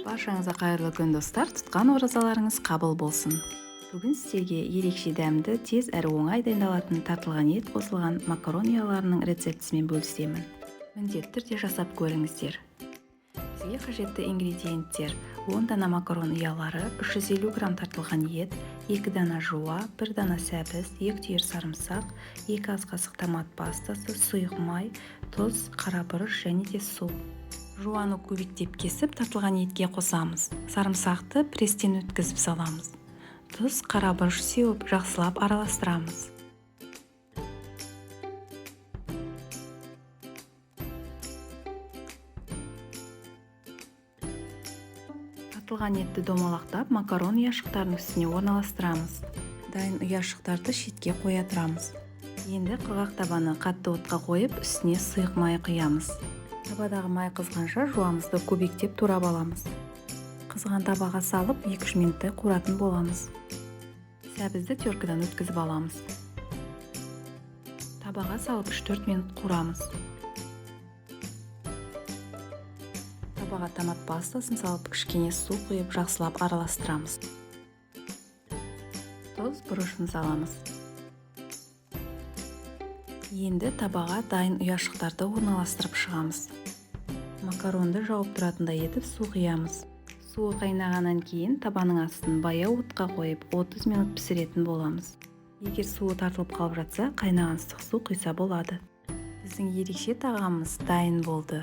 Баршаңызға қайырлы күн достар, тұтқан оразаларыңыз қабыл болсын. Бүгін сіздерге ерекше дәмді, тез әрі оңай дайындалатын тартылған ет қосылған макарон ұяларының рецептісімен бөлісемін. Міндетті түрде жасап көріңіздер. Бізге қажетті ингредиенттер: 10 дана макарон ұялары, 350 грамм тартылған ет, 2 дана жуа, 1 дана сәбіз, 2 түйір сарымсақ, 2 ас қасық томат пастасы, сұйық май, тұз, қара бұрыш және де су. Жуаны көбіктеп кесіп тартылған етке қосамыз. Сарымсақты пресстен өткізіп саламыз. Тұз, қара бұрыш сеуіп жақсылап араластырамыз. Тартылған етті домалақтап, макарон ұяшықтарының үстіне орналастырамыз. Дайын ұяшықтарды шетке қоя тұрамыз. Енді құрғақ табаны қатты отқа қойып, үстіне сұйық май құямыз. Табадағы май қызғанша жуамызды көбіктеп турап аламыз. Қызған табаға салып 2-3 минуттай қуыратын боламыз. Сәбізді теркадан өткізіп аламыз. Табаға салып 3-4 минут қуырамыз. Табаға томат пастасын салып кішкене су құйып жақсылап араластырамыз. Тұз, бұрышын саламыз. Енді табаға дайын ұяшықтарды орналастырып шығамыз. Макаронды жауып тұратындай етіп су құямыз. Суы қайнағаннан кейін табаның астын баяу отқа қойып 30 минут пісіретін боламыз. Егер суы тартылып қалып жатса, қайнаған ыстық су құйса болады. Біздің ерекше тағамымыз дайын болды.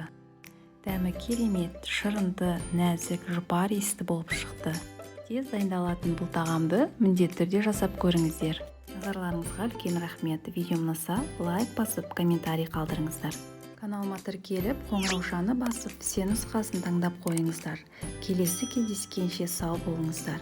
Дәмі керемет, шырынды, нәзік, жұпар иісті болып шықты. Тез дайындалатын бұл тағамды міндетті түрде жасап көріңіздер. Назарларыңызға үлкен рахмет. Видео ұнаса, лайк басып, комментарий қалдырыңыздар. Каналыма тіркеліп, қоңыраушаны басып, все нұсқасын таңдап қойыңыздар. Келесі кездескенше сау болыңыздар.